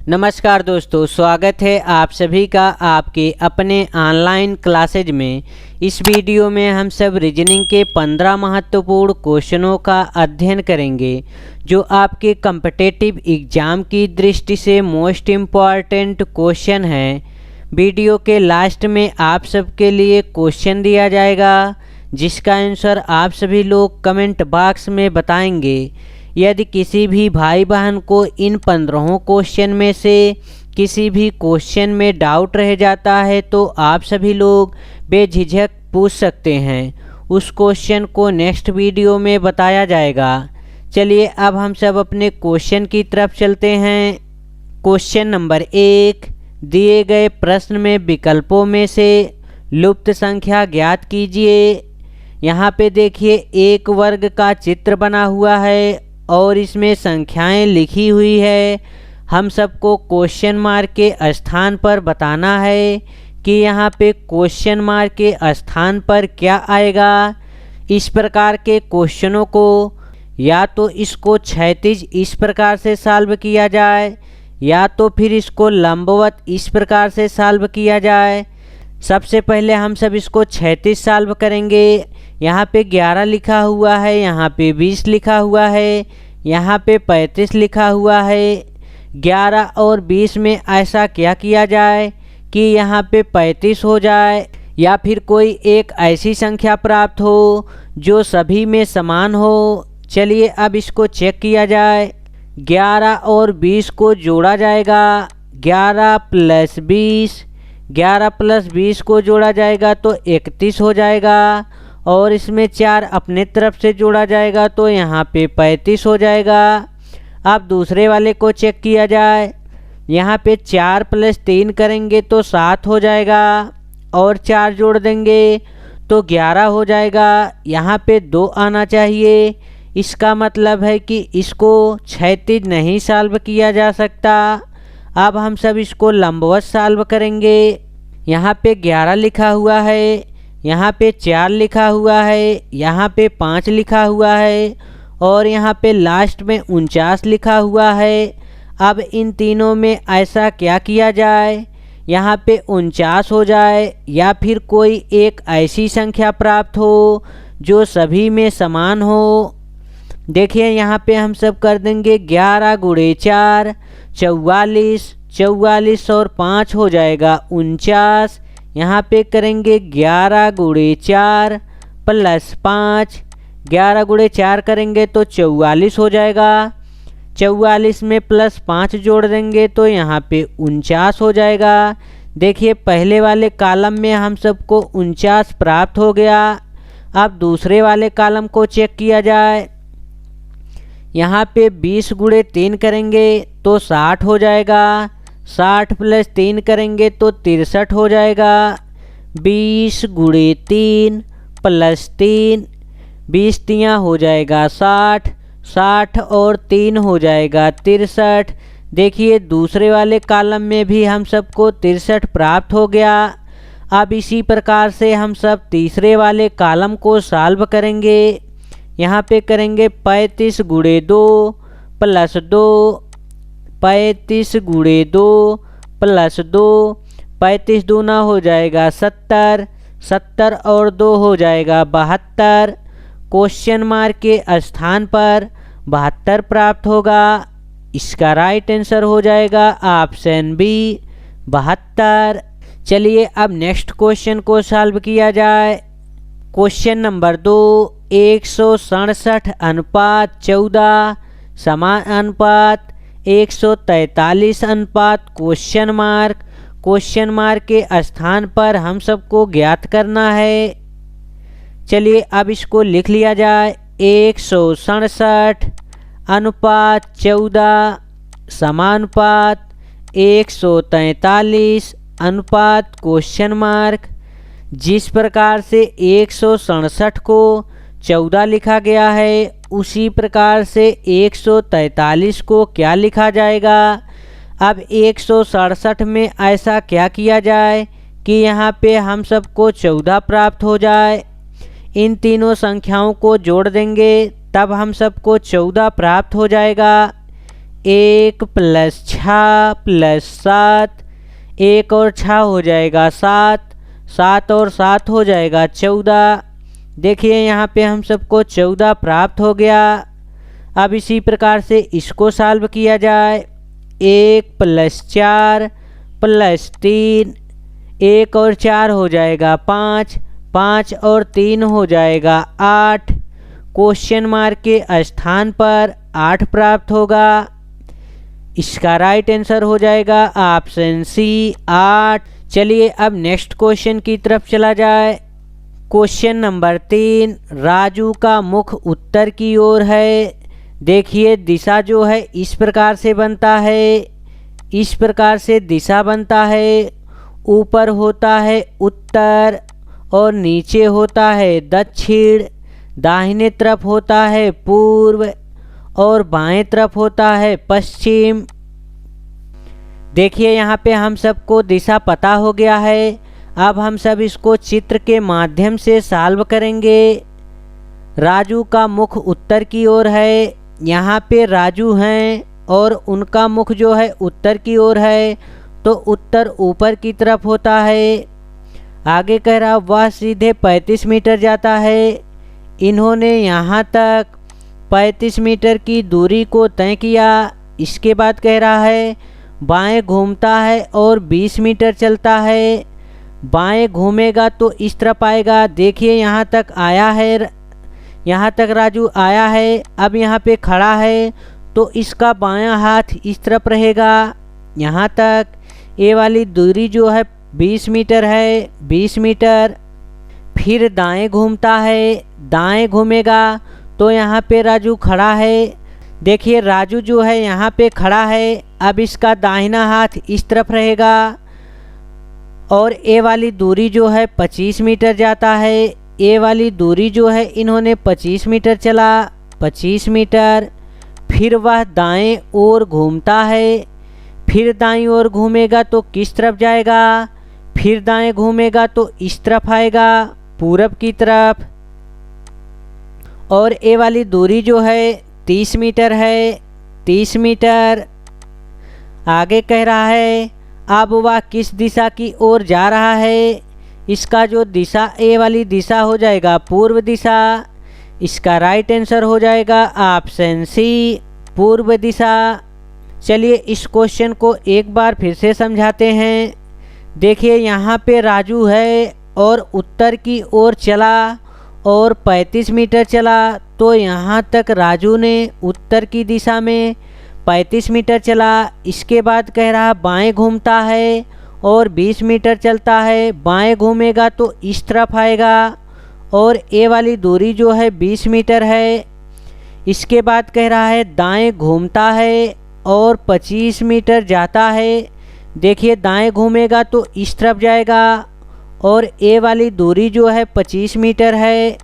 नमस्कार दोस्तों, स्वागत है आप सभी का आपके अपने ऑनलाइन क्लासेज में। इस वीडियो में हम सब रीजनिंग के 15 महत्वपूर्ण क्वेश्चनों का अध्ययन करेंगे जो आपके कॉम्पिटिटिव एग्ज़ाम की दृष्टि से मोस्ट इम्पॉर्टेंट क्वेश्चन हैं। वीडियो के लास्ट में आप सबके लिए क्वेश्चन दिया जाएगा जिसका आंसर आप सभी लोग कमेंट बॉक्स में बताएंगे। यदि किसी भी भाई बहन को इन 15 क्वेश्चन में से किसी भी क्वेश्चन में डाउट रह जाता है तो आप सभी लोग बेझिझक पूछ सकते हैं। उस क्वेश्चन को नेक्स्ट वीडियो में बताया जाएगा। चलिए अब हम सब अपने क्वेश्चन की तरफ चलते हैं। क्वेश्चन नंबर 1, दिए गए प्रश्न में विकल्पों में से लुप्त संख्या ज्ञात कीजिए। यहाँ पे देखिए एक वर्ग का चित्र बना हुआ है और इसमें संख्याएं लिखी हुई है। हम सबको क्वेश्चन मार्क के स्थान पर बताना है कि यहाँ पे क्वेश्चन मार्क के स्थान पर क्या आएगा। इस प्रकार के क्वेश्चनों को या तो इसको क्षैतिज इस प्रकार से सॉल्व किया जाए या तो फिर इसको लंबवत इस प्रकार से सॉल्व किया जाए। सबसे पहले हम सब इसको क्षैतिज सॉल्व करेंगे। यहाँ पे 11 लिखा हुआ है, यहाँ पे 20 लिखा हुआ है, यहाँ पे 35 लिखा हुआ है। 11 और 20 में ऐसा क्या किया जाए कि यहाँ पे 35 हो जाए या फिर कोई एक ऐसी संख्या प्राप्त हो जो सभी में समान हो। चलिए अब इसको चेक किया जाए। 11 और 20 को जोड़ा जाएगा। 11 + 20, 11 + 20 को जोड़ा जाएगा तो 31 हो जाएगा और इसमें 4 अपने तरफ से जोड़ा जाएगा तो यहाँ पे 35 हो जाएगा। अब दूसरे वाले को चेक किया जाए। यहाँ पे 4 + 3 करेंगे तो 7 हो जाएगा और 4 जोड़ देंगे तो 11 हो जाएगा। यहाँ पे 2 आना चाहिए। इसका मतलब है कि इसको क्षैतिज नहीं सॉल्व किया जा सकता। अब हम सब इसको लंबवत सॉल्व करेंगे। यहाँ पे 11 लिखा हुआ है, यहाँ पे 4 लिखा हुआ है, यहाँ पे 5 लिखा हुआ है और यहाँ पे लास्ट में 49 लिखा हुआ है। अब इन तीनों में ऐसा क्या किया जाए, यहाँ पे 49 हो जाए या फिर कोई एक ऐसी संख्या प्राप्त हो जो सभी में समान हो। देखिए यहाँ पे हम सब कर देंगे 11 × 4 44, 44 और 5 हो जाएगा 49। यहाँ पे करेंगे 11 × 4 + 5, 11 × 4 करेंगे तो 44 हो जाएगा। 44 में +5 जोड़ देंगे तो यहाँ पे 49 हो जाएगा। देखिए पहले वाले कॉलम में हम सबको 49 प्राप्त हो गया। अब दूसरे वाले कॉलम को चेक किया जाए। यहाँ पे 20 × 3 करेंगे तो 60 हो जाएगा। 60 + 3 करेंगे तो 63 हो जाएगा। 20 × 3 + 3, 20 तियाँ हो जाएगा 60, 60 और 3 हो जाएगा 63। देखिए दूसरे वाले कॉलम में भी हम सबको 63 प्राप्त हो गया। अब इसी प्रकार से हम सब तीसरे वाले कॉलम को सॉल्व करेंगे। यहाँ पे करेंगे 35 × 2 + 2, 35 × 2 + 2, 35 दूना हो जाएगा 70, 70 और 2 हो जाएगा 72। क्वेश्चन मार्क के स्थान पर 72 प्राप्त होगा। इसका राइट आंसर हो जाएगा ऑप्शन बी 72। चलिए अब नेक्स्ट क्वेश्चन को सॉल्व किया जाए। क्वेश्चन नंबर 2, 167:14 समान अनुपात 143 क्वेश्चन मार्क के स्थान पर हम सबको ज्ञात करना है। चलिए अब इसको लिख लिया जाए। 167:14 समानुपात 143 क्वेश्चन मार्क। जिस प्रकार से 167 को 14 लिखा गया है उसी प्रकार से 143 को क्या लिखा जाएगा। अब 167 में ऐसा क्या किया जाए कि यहाँ पे हम सबको 14 प्राप्त हो जाए। इन तीनों संख्याओं को जोड़ देंगे तब हम सबको 14 प्राप्त हो जाएगा। 1 + 6 + 7, 1 और 6 हो जाएगा 7, 7 और 7 हो जाएगा 14। देखिए यहाँ पे हम सबको 14 प्राप्त हो गया। अब इसी प्रकार से इसको सॉल्व किया जाए। 1 + 4 + 3, 1 और 4 हो जाएगा 5, 5 और 3 हो जाएगा 8। क्वेश्चन मार्क के स्थान पर 8 प्राप्त होगा। इसका राइट आंसर हो जाएगा ऑप्शन सी 8। चलिए अब नेक्स्ट क्वेश्चन की तरफ चला जाए। क्वेश्चन नंबर 3, राजू का मुख उत्तर की ओर है। देखिए दिशा जो है इस प्रकार से बनता है, इस प्रकार से दिशा बनता है। ऊपर होता है उत्तर और नीचे होता है दक्षिण। दाहिने तरफ होता है पूर्व और बाएं तरफ होता है पश्चिम। देखिए यहाँ पे हम सबको दिशा पता हो गया है। अब हम सब इसको चित्र के माध्यम से सॉल्व करेंगे। राजू का मुख उत्तर की ओर है। यहाँ पे राजू हैं और उनका मुख जो है उत्तर की ओर है, तो उत्तर ऊपर की तरफ होता है। आगे कह रहा वह सीधे 35 मीटर जाता है। इन्होंने यहाँ तक 35 मीटर की दूरी को तय किया। इसके बाद कह रहा है बाएं घूमता है और 20 मीटर चलता है। बाएं घूमेगा तो इस तरफ आएगा। देखिए यहाँ तक आया है, यहाँ तक राजू आया है। अब यहाँ पे खड़ा है तो इसका बायां हाथ इस तरफ रहेगा। यहाँ तक ये वाली दूरी जो है 20 मीटर है, 20 मीटर। फिर दाएं घूमता है, दाएं घूमेगा तो यहाँ पे राजू खड़ा है। देखिए राजू जो है यहाँ पे खड़ा है। अब इसका दाहिना हाथ इस तरफ रहेगा और ये वाली दूरी जो है 25 मीटर जाता है। ये वाली दूरी जो है इन्होंने 25 मीटर चला, 25 मीटर। फिर वह दाएं ओर घूमता है। फिर दाईं ओर घूमेगा तो किस तरफ जाएगा? फिर दाएं घूमेगा तो इस तरफ आएगा, पूरब की तरफ। और ये वाली दूरी जो है 30 मीटर है, 30 मीटर। आगे कह रहा है अब वह किस दिशा की ओर जा रहा है? इसका जो दिशा ये वाली दिशा हो जाएगा पूर्व दिशा। इसका राइट आंसर हो जाएगा ऑप्शन सी, पूर्व दिशा। चलिए इस क्वेश्चन को एक बार फिर से समझाते हैं। देखिए यहाँ पे राजू है और उत्तर की ओर चला और 35 मीटर चला, तो यहाँ तक राजू ने उत्तर की दिशा में 35 मीटर चला। इसके बाद कह रहा बाएं घूमता है और 20 मीटर चलता है। बाएं घूमेगा तो इस तरफ आएगा और ये वाली दूरी जो है 20 मीटर है। इसके बाद कह रहा है दाएं घूमता है और 25 मीटर जाता है। देखिए दाएं घूमेगा तो इस तरफ जाएगा और ये वाली दूरी जो है 25 मीटर है।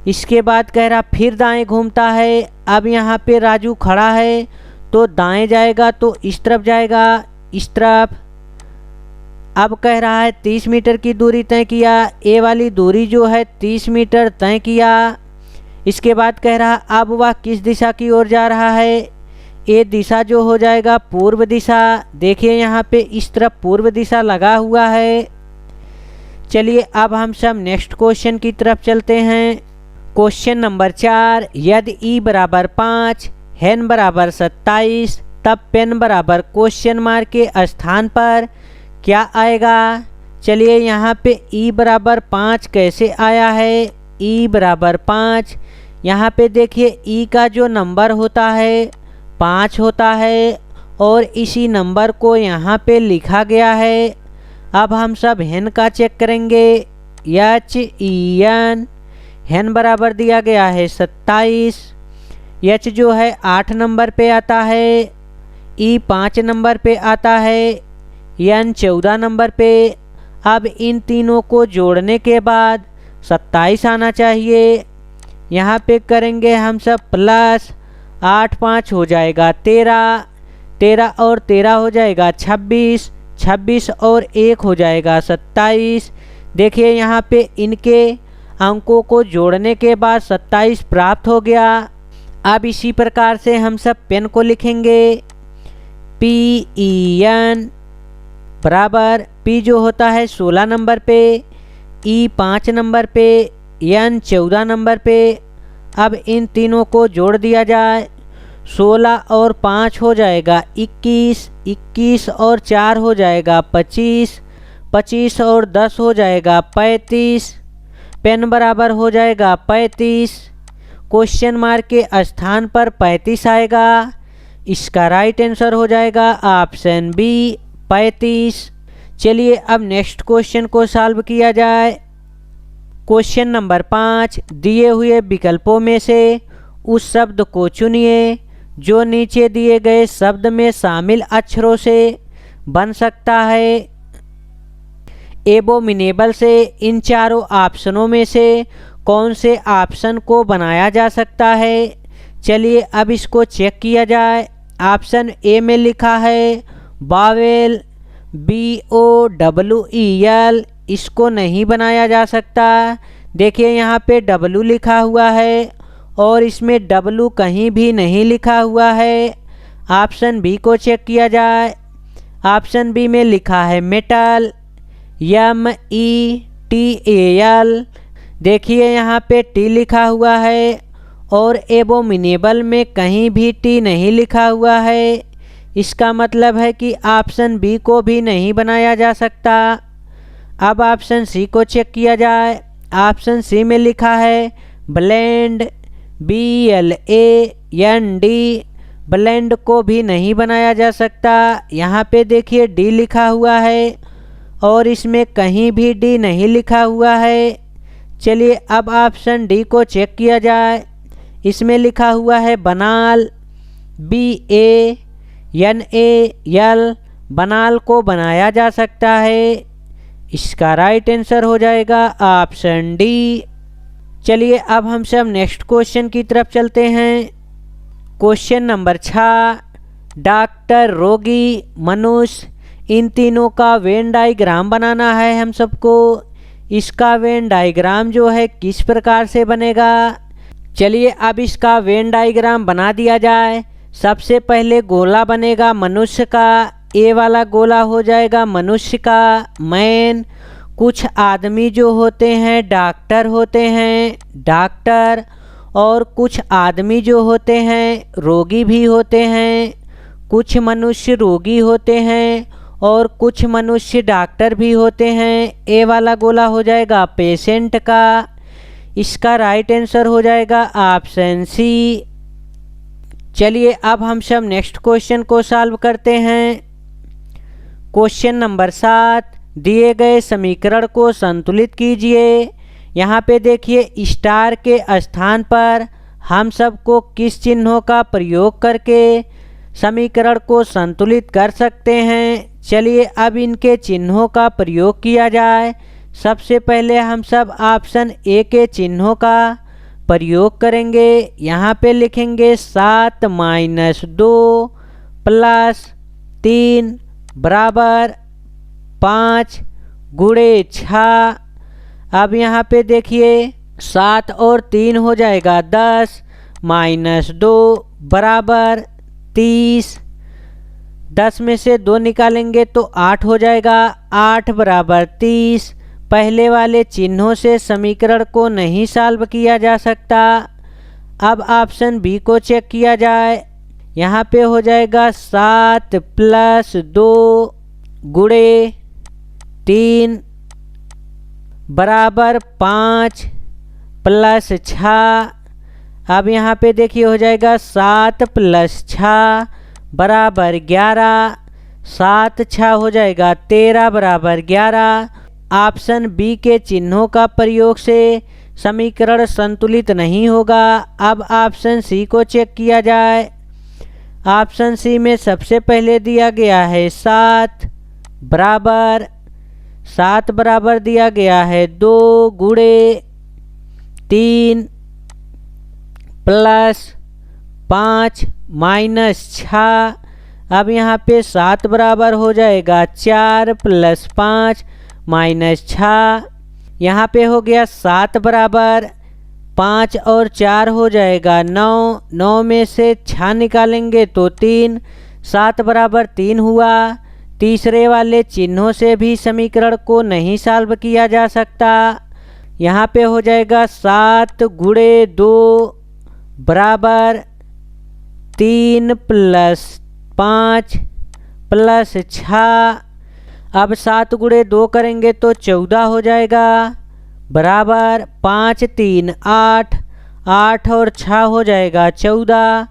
इसके बाद कह रहा फिर दाएं घूमता है। अब यहाँ पे राजू खड़ा है तो दाएं जाएगा तो इस तरफ जाएगा, इस तरफ। अब कह रहा है 30 मीटर की दूरी तय किया। ये वाली दूरी जो है 30 मीटर तय किया। इसके बाद कह रहा अब वह किस दिशा की ओर जा रहा है? ये दिशा जो हो जाएगा पूर्व दिशा। देखिए यहाँ पे इस तरफ पूर्व दिशा लगा हुआ है। चलिए अब हम सब नेक्स्ट क्वेश्चन की तरफ चलते हैं। क्वेश्चन नंबर 4, यदि ई बराबर 5, हेन बराबर 27, तब पेन बराबर क्वेश्चन मार्क के स्थान पर क्या आएगा? चलिए यहाँ पे ई बराबर 5 कैसे आया है? ई बराबर 5, यहाँ पे देखिए ई का जो नंबर होता है 5 होता है और इसी नंबर को यहाँ पे लिखा गया है। अब हम सब हेन का चेक करेंगे। HEN, हेन बराबर दिया गया है 27। H जो है 8 नंबर पे आता है, E 5 नंबर पे आता है, N 14 नंबर पे। अब इन तीनों को जोड़ने के बाद 27 आना चाहिए। यहाँ पे करेंगे हम सब प्लस 8 5 हो जाएगा 13, 13 और 13 हो जाएगा 26, 26 और 1 हो जाएगा 27। देखिए यहाँ पे इनके अंकों को जोड़ने के बाद 27 प्राप्त हो गया। अब इसी प्रकार से हम सब पेन को लिखेंगे। PEN बराबर P जो होता है 16 नंबर पे, E 5 नंबर पे, N 14 नंबर पे। अब इन तीनों को जोड़ दिया जाए। 16 और 5 हो जाएगा 21, 21 और 4 हो जाएगा 25, 25 और 10 हो जाएगा 35। पेन बराबर हो जाएगा 35। क्वेश्चन मार्क के स्थान पर 35 आएगा। इसका राइट आंसर हो जाएगा ऑप्शन बी 35। चलिए अब नेक्स्ट क्वेश्चन को सॉल्व किया जाए। क्वेश्चन नंबर 5, दिए हुए विकल्पों में से उस शब्द को चुनिए जो नीचे दिए गए शब्द में शामिल अक्षरों से बन सकता है। एबोमिनेबल से इन चारों ऑप्शनों में से कौन से ऑप्शन को बनाया जा सकता है? चलिए अब इसको चेक किया जाए। ऑप्शन ए में लिखा है बावेल, BOWEL, इसको नहीं बनाया जा सकता। देखिए यहाँ पे W लिखा हुआ है और इसमें W कहीं भी नहीं लिखा हुआ है। ऑप्शन बी को चेक किया जाए। ऑप्शन बी में लिखा है मेटल, METAL। देखिए यहाँ पे T लिखा हुआ है और एबोमिनेबल में कहीं भी T नहीं लिखा हुआ है। इसका मतलब है कि ऑप्शन बी को भी नहीं बनाया जा सकता। अब ऑप्शन सी को चेक किया जाए। ऑप्शन सी में लिखा है ब्लेंड, BLAND, ब्लेंड को भी नहीं बनाया जा सकता। यहाँ पे देखिए D लिखा हुआ है और इसमें कहीं भी D नहीं लिखा हुआ है। चलिए अब ऑप्शन डी को चेक किया जाए। इसमें लिखा हुआ है बनाल, BANAL, बनाल को बनाया जा सकता है। इसका राइट आंसर हो जाएगा ऑप्शन डी। चलिए अब हम सब नेक्स्ट क्वेश्चन की तरफ चलते हैं। क्वेश्चन नंबर 6, डॉक्टर, रोगी, मनुष्य, इन तीनों का वेन डायग्राम बनाना है हम सबको। इसका वेन डायग्राम जो है किस प्रकार से बनेगा? चलिए अब इसका वेन डायग्राम बना दिया जाए। सबसे पहले गोला बनेगा मनुष्य का। ए वाला गोला हो जाएगा मनुष्य का मैन। कुछ आदमी जो होते हैं डॉक्टर होते हैं, डॉक्टर, और कुछ आदमी जो होते हैं रोगी भी होते हैं। कुछ मनुष्य रोगी होते हैं और कुछ मनुष्य डॉक्टर भी होते हैं। ए वाला गोला हो जाएगा पेशेंट का। इसका राइट आंसर हो जाएगा ऑप्शन सी। चलिए अब हम सब नेक्स्ट क्वेश्चन को सॉल्व करते हैं। क्वेश्चन नंबर 7, दिए गए समीकरण को संतुलित कीजिए। यहाँ पे देखिए स्टार के स्थान पर हम सबको किस चिन्हों का प्रयोग करके समीकरण को संतुलित कर सकते हैं। चलिए अब इनके चिन्हों का प्रयोग किया जाए। सबसे पहले हम सब ऑप्शन ए के चिन्हों का प्रयोग करेंगे। यहाँ पे लिखेंगे 7 - 2 + 3 बराबर 5 × 6। अब यहाँ पे देखिए 7 और 3 हो जाएगा 10 - 2 बराबर 30। 10 में से 2 निकालेंगे तो 8 हो जाएगा। 8 बराबर 30। पहले वाले चिन्हों से समीकरण को नहीं सॉल्व किया जा सकता। अब ऑप्शन बी को चेक किया जाए। यहाँ पे हो जाएगा 7 + 2 × 3 बराबर 5 + 6। अब यहाँ पे देखिए हो जाएगा 7 + 6 बराबर 11। 7 × 6 हो जाएगा 13 बराबर 11। ऑप्शन बी के चिन्हों का प्रयोग से समीकरण संतुलित नहीं होगा। अब ऑप्शन सी को चेक किया जाए। ऑप्शन सी में सबसे पहले दिया गया है 7 बराबर दिया गया है 2 × 3 + 5 - 6। अब यहाँ पे 7 बराबर हो जाएगा 4 + 5 - 6। यहाँ पे हो गया 7 बराबर 5 और 4 हो जाएगा 9, 9 में से 6 निकालेंगे तो 3, 7 बराबर 3 हुआ। तीसरे वाले चिन्हों से भी समीकरण को नहीं सॉल्व किया जा सकता। यहाँ पे हो जाएगा 7 गुणे 2 बराबर 3 प्लस 5 प्लस 6। अब 7 गुणे 2 करेंगे तो 14 हो जाएगा बराबर 5 3 8, 8 और 6 हो जाएगा 14,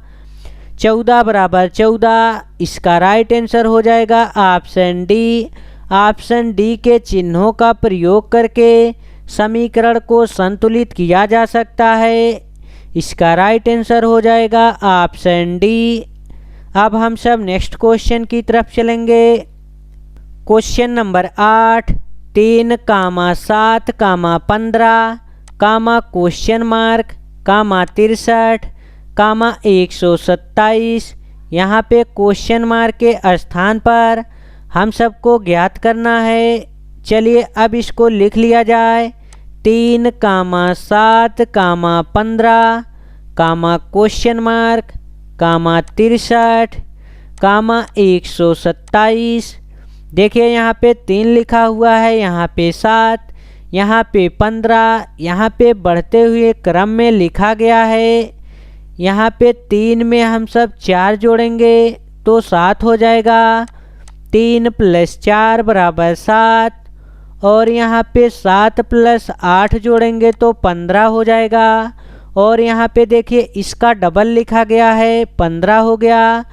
14 बराबर 14। इसका राइट आंसर हो जाएगा ऑप्शन डी। ऑप्शन डी के चिन्हों का प्रयोग करके समीकरण को संतुलित किया जा सकता है। इसका राइट आंसर हो जाएगा ऑप्शन डी। अब हम सब नेक्स्ट क्वेश्चन की तरफ चलेंगे। Question number 8, 3, 7, 15, question mark, 63, 127। यहाँ पे क्वेश्चन मार्क के स्थान पर हम सबको ज्ञात करना है। चलिए अब इसको लिख लिया जाए। 3, 7, 15, क्वेश्चन मार्क, 63, 127। देखिए यहाँ पे 3 लिखा हुआ है, यहाँ पे 7, यहाँ पे 15, यहाँ पे बढ़ते हुए क्रम में लिखा गया है। यहाँ पे 3 में हम सब 4 जोड़ेंगे तो 7 हो जाएगा। 3 + 4 बराबर 7 और यहाँ पे 7 + 8 जोड़ेंगे तो 15 हो जाएगा। और यहाँ पे देखिए इसका डबल लिखा गया है, 15 हो गया।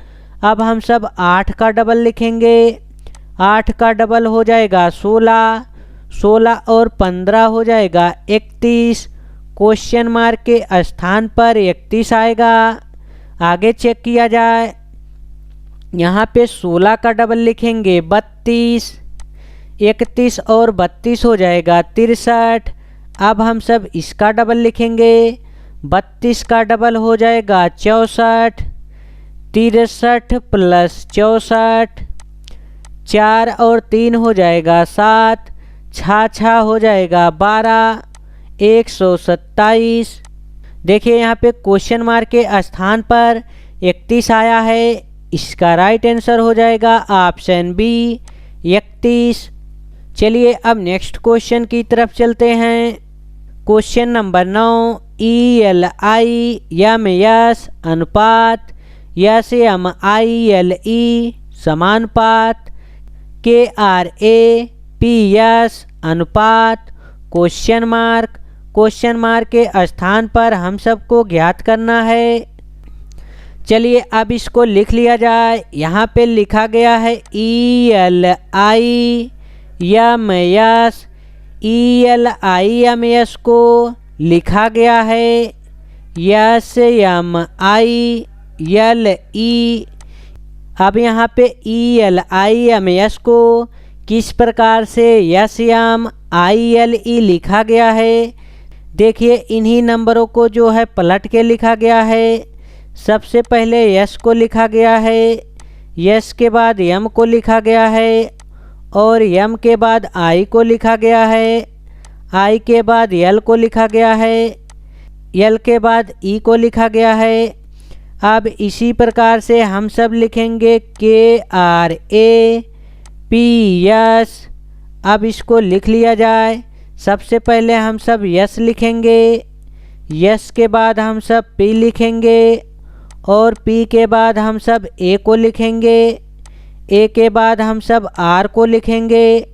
अब हम सब 8 का डबल लिखेंगे। 8 का डबल हो जाएगा 16, 16 और 15 हो जाएगा 31। क्वेश्चन मार्क के स्थान पर 31 आएगा। आगे चेक किया जाए। यहाँ पे 16 का डबल लिखेंगे 32, 31 और 32 हो जाएगा 63। अब हम सब इसका डबल लिखेंगे। 32 का डबल हो जाएगा 64, 63 + 64, 4 और 3 हो जाएगा 7, 6 हो जाएगा 12, 127। देखिए यहाँ पे क्वेश्चन मार्क के स्थान पर 31 आया है। इसका राइट आंसर हो जाएगा ऑप्शन बी 31। चलिए अब नेक्स्ट क्वेश्चन की तरफ चलते हैं। क्वेश्चन नंबर 9, ELI MS अनुपात SMILE समानुपात KRA PS अनुपात क्वेश्चन मार्क के स्थान पर हम सबको ज्ञात करना है। चलिए अब इसको लिख लिया जाए। यहाँ पे लिखा गया है ELI MS को लिखा गया है SMILE। अब यहाँ पे ELI MS को किस प्रकार से SMILE लिखा गया है। देखिए इन्हीं नंबरों को जो है पलट के लिखा गया है। सबसे पहले S को लिखा गया है, S के बाद M को लिखा गया है और M के बाद I को लिखा गया है, I के बाद L को लिखा गया है, L के बाद E को लिखा गया है। अब इसी प्रकार से हम सब लिखेंगे KRA PS। अब इसको लिख लिया जाए। सबसे पहले हम सब S लिखेंगे, S के बाद हम सब P लिखेंगे और P के बाद हम सब A को लिखेंगे, A के बाद हम सब R को लिखेंगे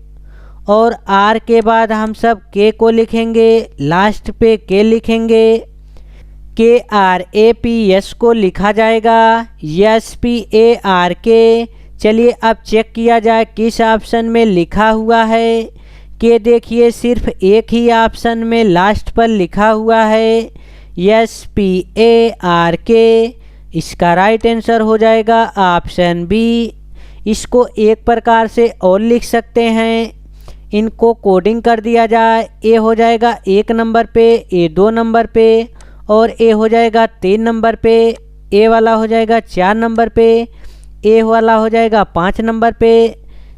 और R के बाद हम सब K को लिखेंगे। लास्ट पे K लिखेंगे। KRAPS को लिखा जाएगा SPARK। चलिए अब चेक किया जाए किस ऑप्शन में लिखा हुआ है। कि देखिए सिर्फ एक ही ऑप्शन में लास्ट पर लिखा हुआ है SPARK। इसका राइट आंसर हो जाएगा ऑप्शन बी। इसको एक प्रकार से और लिख सकते हैं। इनको कोडिंग कर दिया जाए। ए हो जाएगा 1 नंबर पे, ए 2 नंबर पे और ए हो जाएगा 3 नंबर पे, ए वाला हो जाएगा 4 नंबर पे, ए वाला हो जाएगा 5 नंबर पे।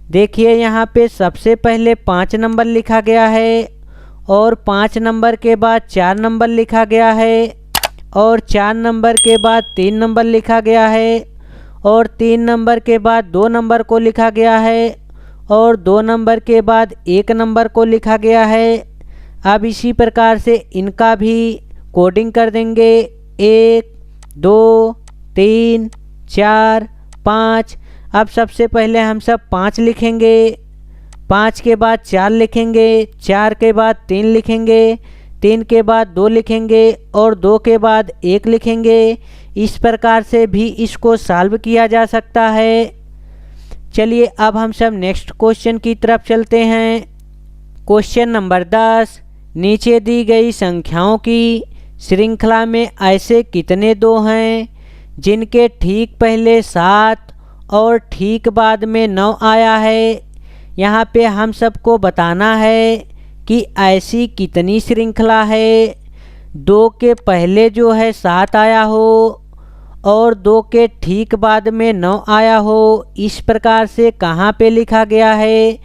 देखिए यहाँ पे सबसे पहले 5 नंबर लिखा गया है और 5 नंबर के बाद 4 नंबर लिखा गया है और 4 नंबर के बाद 3 नंबर लिखा गया है और 3 नंबर के बाद 2 नंबर को लिखा गया है और 2 नंबर के बाद 1 नंबर को लिखा गया है। अब इसी प्रकार से इनका भी कोडिंग कर देंगे। 1 2 3 4 5। अब सबसे पहले हम सब 5 लिखेंगे, 5 के बाद 4 लिखेंगे, 4 के बाद 3 लिखेंगे, 3 के बाद 2 लिखेंगे और 2 के बाद 1 लिखेंगे। इस प्रकार से भी इसको सॉल्व किया जा सकता है। चलिए अब हम सब नेक्स्ट क्वेश्चन की तरफ चलते हैं। क्वेश्चन नंबर 10, नीचे दी गई संख्याओं की श्रृंखला में ऐसे कितने 2 हैं जिनके ठीक पहले 7 और ठीक बाद में 9 आया है। यहाँ पे हम सबको बताना है कि ऐसी कितनी श्रृंखला है 2 के पहले जो है 7 आया हो और 2 के ठीक बाद में 9 आया हो। इस प्रकार से कहाँ पे लिखा गया है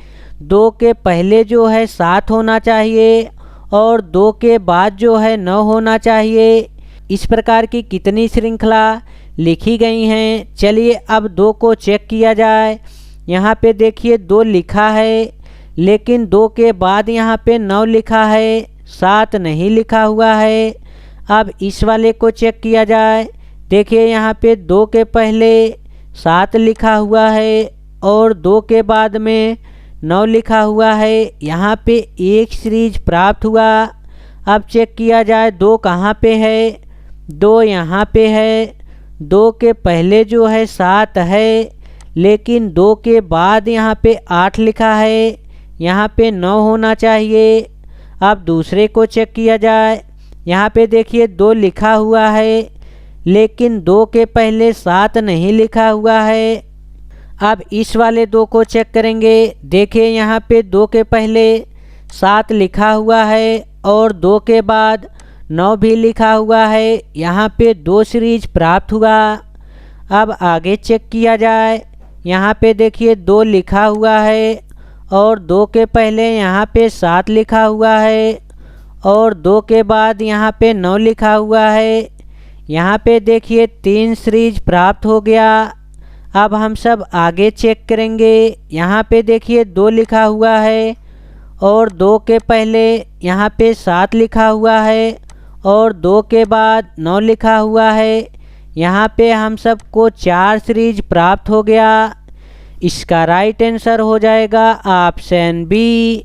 2 के पहले जो है 7 होना चाहिए और 2 के बाद जो है 9 होना चाहिए। इस प्रकार की कितनी श्रृंखला लिखी गई हैं। चलिए अब 2 को चेक किया जाए। यहाँ पे देखिए 2 लिखा है लेकिन 2 के बाद यहाँ पे 9 लिखा है, 7 नहीं लिखा हुआ है। अब इस वाले को चेक किया जाए। देखिए यहाँ पे 2 के पहले 7 लिखा हुआ है और 2 के बाद में 9 लिखा हुआ है। यहाँ पे एक सीरीज प्राप्त हुआ। अब चेक किया जाए 2 कहाँ पे है। 2 यहाँ पे है। 2 के पहले जो है 7 है लेकिन 2 के बाद यहाँ पे 8 लिखा है, यहाँ पे 9 होना चाहिए। अब दूसरे को चेक किया जाए। यहाँ पे देखिए 2 लिखा हुआ है लेकिन 2 के पहले 7 नहीं लिखा हुआ है। अब इस वाले 2 को चेक करेंगे। देखिए यहाँ पे 2 के पहले 7 लिखा हुआ है और 2 के बाद 9 भी लिखा हुआ है। यहाँ पे 2 सीरीज प्राप्त हुआ। अब आगे चेक किया जाए। यहाँ पे देखिए 2 लिखा हुआ है और 2 के पहले यहाँ पे 7 लिखा हुआ है और 2 के बाद यहाँ पे 9 लिखा हुआ है। यहाँ पे देखिए 3 सीरीज प्राप्त हो गया। अब हम सब आगे चेक करेंगे। यहाँ पे देखिए 2 लिखा हुआ है और 2 के पहले यहाँ पे 7 लिखा हुआ है और 2 के बाद 9 लिखा हुआ है। यहाँ पे हम सबको 4 सीरीज प्राप्त हो गया। इसका राइट आंसर हो जाएगा ऑप्शन बी।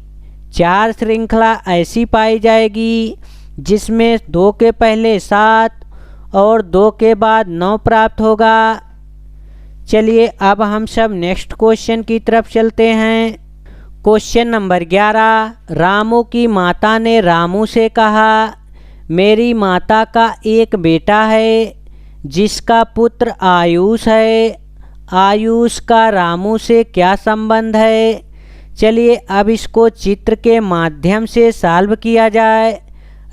4 श्रृंखला ऐसी पाई जाएगी जिसमें 2 के पहले 7 और 2 के बाद 9 प्राप्त होगा। चलिए अब हम सब नेक्स्ट क्वेश्चन की तरफ चलते हैं। क्वेश्चन नंबर 11, रामू की माता ने रामू से कहा, मेरी माता का एक बेटा है जिसका पुत्र आयुष है। आयुष का रामू से क्या संबंध है। चलिए अब इसको चित्र के माध्यम से सॉल्व किया जाए।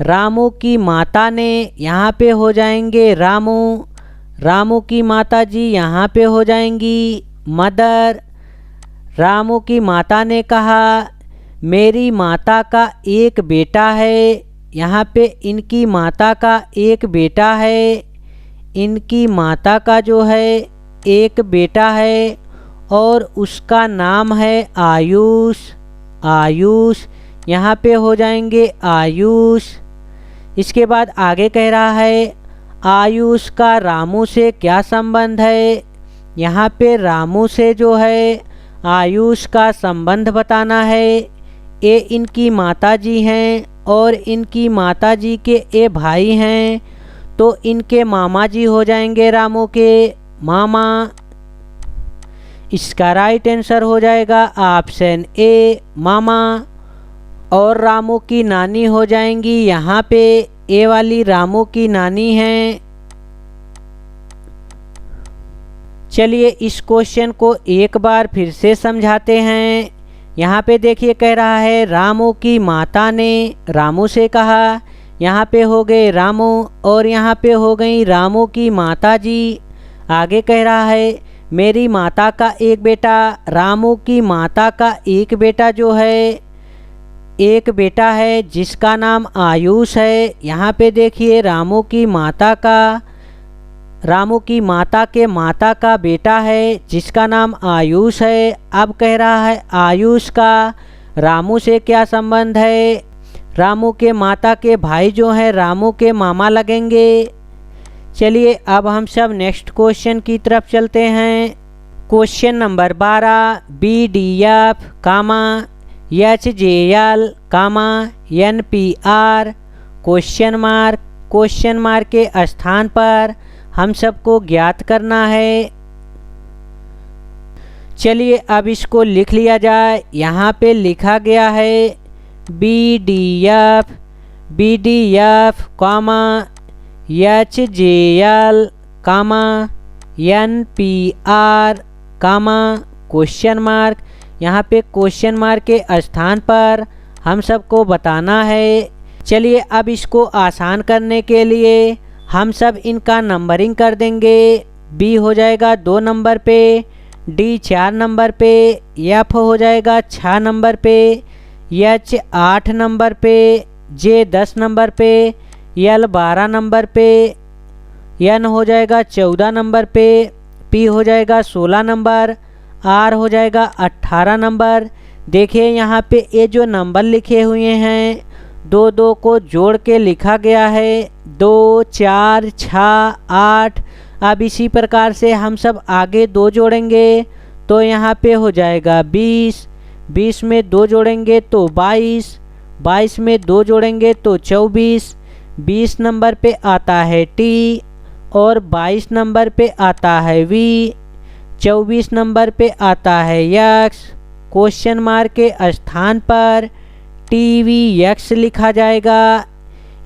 रामू की माता ने यहाँ पे हो जाएंगे रामू, रामू की माता जी यहाँ पे हो जाएंगी मदर। रामू की माता ने कहा मेरी माता का एक बेटा है। यहाँ पे इनकी माता का एक बेटा है। इनकी माता का जो है एक बेटा है और उसका नाम है आयुष। आयुष यहाँ पे हो जाएंगे आयुष। इसके बाद आगे कह रहा है आयुष का रामू से क्या संबंध है। यहाँ पे रामू से जो है आयुष का संबंध बताना है। ये इनकी माताजी हैं और इनकी माताजी के ये भाई हैं, तो इनके मामा जी हो जाएंगे रामू के मामा। इसका राइट आंसर हो जाएगा ऑप्शन ए मामा। और रामू की नानी हो जाएंगी यहाँ पे ए वाली रामू की नानी हैं। चलिए इस क्वेश्चन को एक बार फिर से समझाते हैं। यहाँ पे देखिए कह रहा है रामू की माता ने रामू से कहा, यहाँ पे हो गए रामू और यहाँ पे हो गई रामू की माता जी। आगे कह रहा है मेरी माता का एक बेटा, रामू की माता का एक बेटा जो है एक बेटा है जिसका नाम आयुष है। यहाँ पे देखिए रामू की माता के माता का बेटा है जिसका नाम आयुष है। अब कह रहा है आयुष का रामू से क्या संबंध है। रामू के माता के भाई जो हैं रामू के मामा लगेंगे। चलिए अब हम सब नेक्स्ट क्वेश्चन की तरफ चलते हैं। Question number 12, BDF, HJL, NPR, question mark के स्थान पर हम सबको ज्ञात करना है। चलिए अब इसको लिख लिया जाए। यहाँ पे लिखा गया है BDF, HJL, NPR, question mark. यहाँ पे क्वेश्चन मार्क के स्थान पर हम सबको बताना है। चलिए अब इसको आसान करने के लिए हम सब इनका नंबरिंग कर देंगे। B हो जाएगा 2 नंबर पे, D 4 नंबर पे, F हो जाएगा 6 नंबर पे, H 8 नंबर पे, J 10 नंबर पे, L 12 नंबर पे, N हो जाएगा 14 नंबर पे, P हो जाएगा 16 नंबर, R हो जाएगा 18 नंबर। देखिए यहाँ पे ये जो नंबर लिखे हुए हैं 2 को जोड़ के लिखा गया है 2, 4, 6, 8। अब इसी प्रकार से हम सब आगे 2 जोड़ेंगे तो यहाँ पे हो जाएगा 20, 20 में 2 जोड़ेंगे तो 22, 22 में 2 जोड़ेंगे तो 24, 20 नंबर पे आता है T और 22 नंबर पे आता है V, 24 नंबर पे आता है X। क्वेश्चन मार्क के स्थान पर TVX लिखा जाएगा।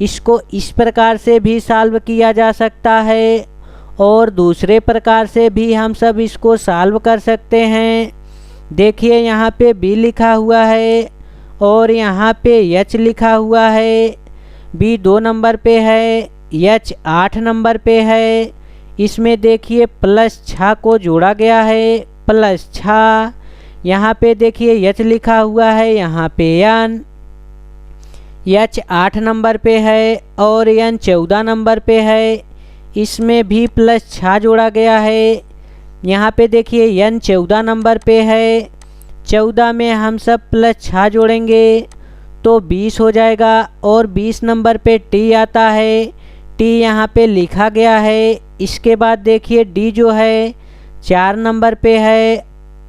इसको इस प्रकार से भी सॉल्व किया जा सकता है और दूसरे प्रकार से भी हम सब इसको सॉल्व कर सकते हैं। देखिए यहाँ पे B लिखा हुआ है और यहाँ पे H लिखा हुआ है। B 2 नंबर पे है, H 8 नंबर पे है। इसमें देखिए +6 को जोड़ा गया है, +6। यहाँ पे देखिए H लिखा हुआ है, यहाँ पे N, H 8 नंबर पे है और N 14 नंबर पे है। इसमें भी +6 जोड़ा गया है। यहाँ पे देखिए N 14 नंबर पे है, 14 में हम सब +6 जोड़ेंगे तो 20 हो जाएगा और 20 नंबर पे T आता है। T यहाँ पे लिखा गया है। इसके बाद देखिए D जो है 4 नंबर पे है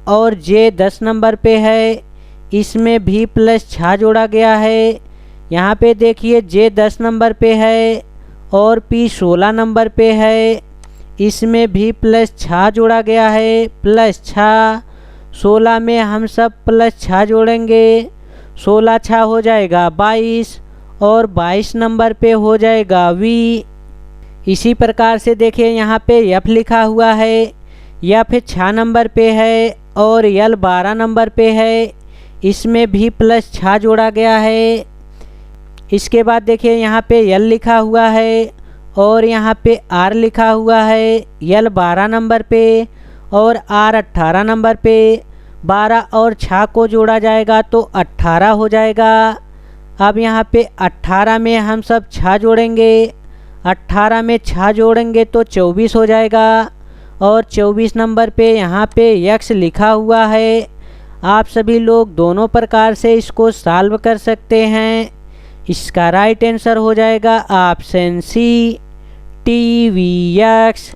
और J 10 नंबर पे है। इसमें भी +6 जोड़ा गया है। यहाँ पे देखिए J 10 नंबर पे है और P 16 नंबर पे है। इसमें भी +6 जोड़ा गया है, +6। 16 में हम सब +6 जोड़ेंगे, 16 6 हो जाएगा 22 और 22 नंबर पे हो जाएगा V। इसी प्रकार से देखिए यहाँ पे F लिखा हुआ है, F 6 नंबर पे है और L 12 नंबर पे है। इसमें भी +6 जोड़ा गया है। इसके बाद देखिए यहाँ पे L लिखा हुआ है और यहाँ पे R लिखा हुआ है। L 12 नंबर पे और R 18 नंबर पे। 12 और 6 को जोड़ा जाएगा तो 18 हो जाएगा। अब यहाँ पे 18 में हम सब 6 जोड़ेंगे, 18 में 6 जोड़ेंगे तो 24 हो जाएगा और 24 नंबर पे यहाँ पे X लिखा हुआ है। आप सभी लोग दोनों प्रकार से इसको सॉल्व कर सकते हैं। इसका राइट आंसर हो जाएगा ऑप्शन C, TVX।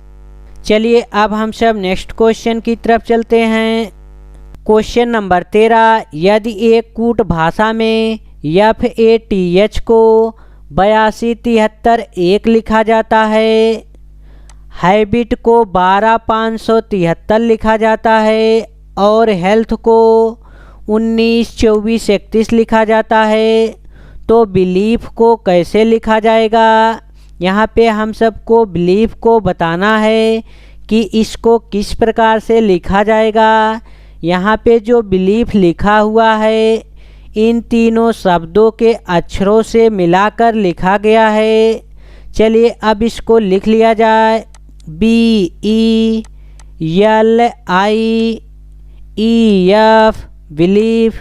चलिए अब हम सब नेक्स्ट क्वेश्चन की तरफ चलते हैं। क्वेश्चन नंबर 13, यदि एक कूट भाषा में FATH को 8273 लिखा जाता है, हैबिट को 12573 लिखा जाता है और हेल्थ को 192431 लिखा जाता है, तो बिलीफ को कैसे लिखा जाएगा। यहाँ पे हम सबको बिलीफ को बताना है कि इसको किस प्रकार से लिखा जाएगा। यहाँ पे जो बिलीफ लिखा हुआ है इन तीनों शब्दों के अक्षरों से मिलाकर लिखा गया है। चलिए अब इसको लिख लिया जाए। BELIEF बिलीफ,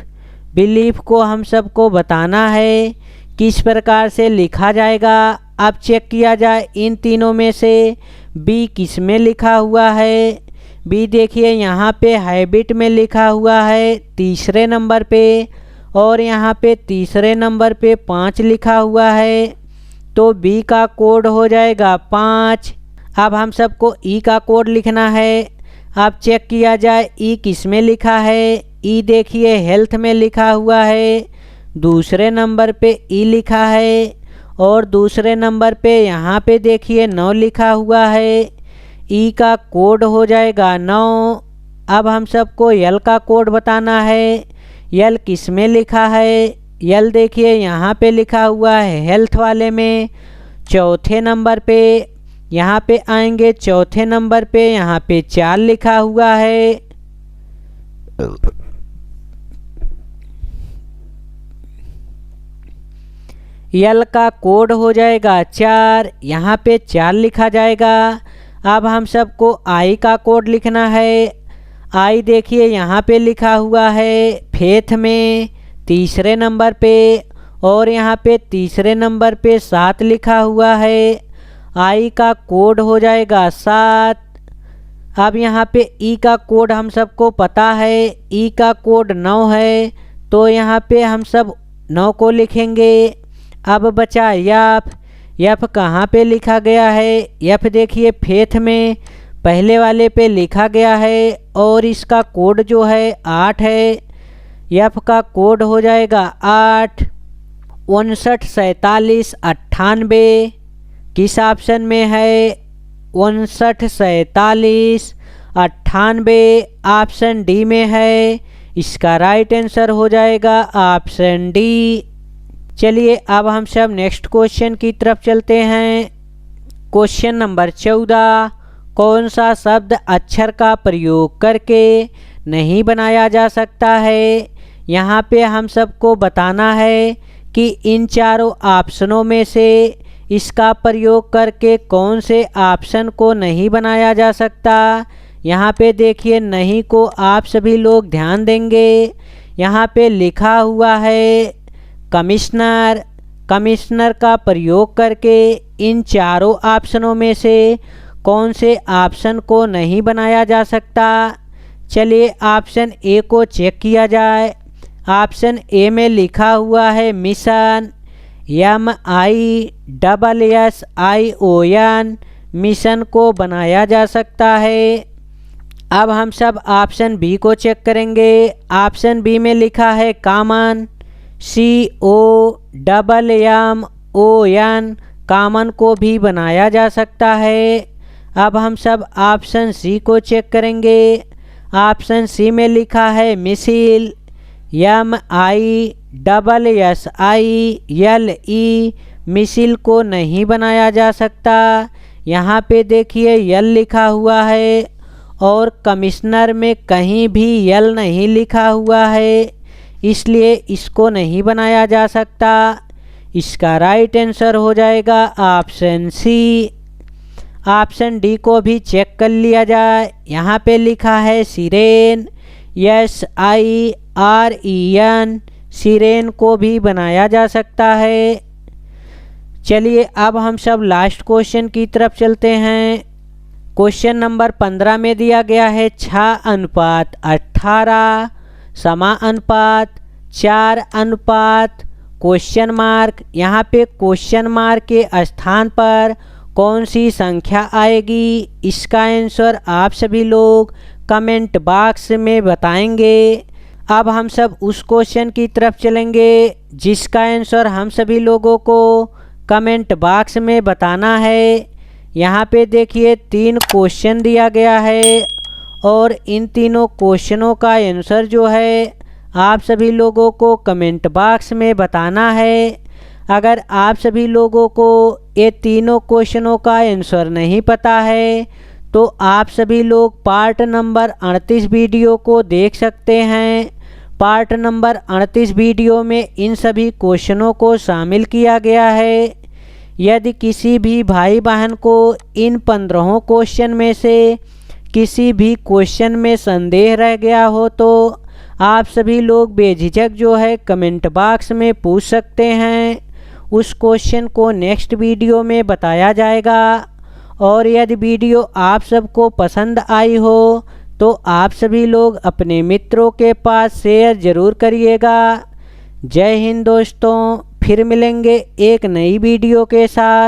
बिलीफ को हम सबको बताना है किस प्रकार से लिखा जाएगा। अब चेक किया जाए इन तीनों में से बी किस में लिखा हुआ है। बी देखिए यहाँ पे हैबिट में लिखा हुआ है तीसरे नंबर पे, और यहाँ पे तीसरे नंबर पे 5 लिखा हुआ है, तो बी का कोड हो जाएगा 5। अब हम सबको ई का कोड लिखना है। अब चेक किया जाए ई किस में लिखा है। ई देखिए हेल्थ में लिखा हुआ है, दूसरे नंबर पे ई लिखा है, और दूसरे नंबर पे यहाँ पे देखिए 9 लिखा हुआ है। ई का कोड हो जाएगा 9। अब हम सबको यल का कोड बताना है। यल किस में लिखा है। यल देखिए यहाँ पे लिखा हुआ है हेल्थ वाले में, चौथे नंबर पे। यहाँ पे आएंगे चौथे नंबर पे, यहाँ पे 4 लिखा हुआ है। यल का कोड हो जाएगा 4, यहाँ पे 4 लिखा जाएगा। अब हम सबको आई का कोड लिखना है। आई देखिए यहाँ पे लिखा हुआ है फेथ में तीसरे नंबर पे, और यहाँ पे तीसरे नंबर पे 7 लिखा हुआ है। आई का कोड हो जाएगा 7। अब यहाँ पे ई का कोड हम सबको पता है, ई का कोड 9 है, तो यहाँ पे हम सब 9 को लिखेंगे। अब बचा यफ। यफ कहाँ पे लिखा गया है। यफ देखिए फेथ में पहले वाले पे लिखा गया है, और इसका कोड जो है 8 है। यफ का कोड हो जाएगा 8। 59 47 98 किस ऑप्शन में है। 59 47 98 ऑप्शन डी में है। इसका राइट आंसर हो जाएगा ऑप्शन डी। चलिए अब हम सब नेक्स्ट क्वेश्चन की तरफ चलते हैं। क्वेश्चन नंबर 14, कौन सा शब्द अक्षर का प्रयोग करके नहीं बनाया जा सकता है। यहाँ पे हम सबको बताना है कि इन चारों ऑप्शनों में से इसका प्रयोग करके कौन से ऑप्शन को नहीं बनाया जा सकता। यहाँ पे देखिए नहीं को आप सभी लोग ध्यान देंगे। यहाँ पे लिखा हुआ है कमिश्नर। कमिश्नर का प्रयोग करके इन चारों ऑप्शनों में से कौन से ऑप्शन को नहीं बनाया जा सकता। चलिए ऑप्शन ए को चेक किया जाए। ऑप्शन ए में लिखा हुआ है मिशन, MISSION, मिशन को बनाया जा सकता है। अब हम सब ऑप्शन बी को चेक करेंगे। ऑप्शन बी में लिखा है कॉमन, COMMON, कॉमन को भी बनाया जा सकता है। अब हम सब ऑप्शन सी को चेक करेंगे। ऑप्शन सी में लिखा है मिसिल, MISSILE, मिसिल को नहीं बनाया जा सकता। यहाँ पे देखिए यल लिखा हुआ है, और कमिश्नर में कहीं भी यल नहीं लिखा हुआ है, इसलिए इसको नहीं बनाया जा सकता। इसका राइट आंसर हो जाएगा ऑप्शन सी। ऑप्शन डी को भी चेक कर लिया जाए। यहाँ पे लिखा है सिरेन, SIREN, सिरेन को भी बनाया जा सकता है। चलिए अब हम सब लास्ट क्वेश्चन की तरफ चलते हैं। क्वेश्चन नंबर 15 में दिया गया है 6:18 समानुपात 4 क्वेश्चन मार्क। यहाँ पे क्वेश्चन मार्क के स्थान पर कौन सी संख्या आएगी, इसका आंसर आप सभी लोग कमेंट बॉक्स में बताएंगे। अब हम सब उस क्वेश्चन की तरफ चलेंगे जिसका आंसर हम सभी लोगों को कमेंट बॉक्स में बताना है। यहाँ पे देखिए 3 क्वेश्चन दिया गया है, और इन तीनों क्वेश्चनों का आंसर जो है आप सभी लोगों को कमेंट बॉक्स में बताना है। अगर आप सभी लोगों को ये तीनों क्वेश्चनों का आंसर नहीं पता है, तो आप सभी लोग पार्ट नंबर 38 वीडियो को देख सकते हैं। पार्ट नंबर 38 वीडियो में इन सभी क्वेश्चनों को शामिल किया गया है। यदि किसी भी भाई बहन को इन 15 क्वेश्चन में से किसी भी क्वेश्चन में संदेह रह गया हो, तो आप सभी लोग बेझिझक जो है कमेंट बॉक्स में पूछ सकते हैं। उस क्वेश्चन को नेक्स्ट वीडियो में बताया जाएगा। और यदि वीडियो आप सबको पसंद आई हो तो आप सभी लोग अपने मित्रों के पास शेयर ज़रूर करिएगा। जय हिंद दोस्तों, फिर मिलेंगे एक नई वीडियो के साथ।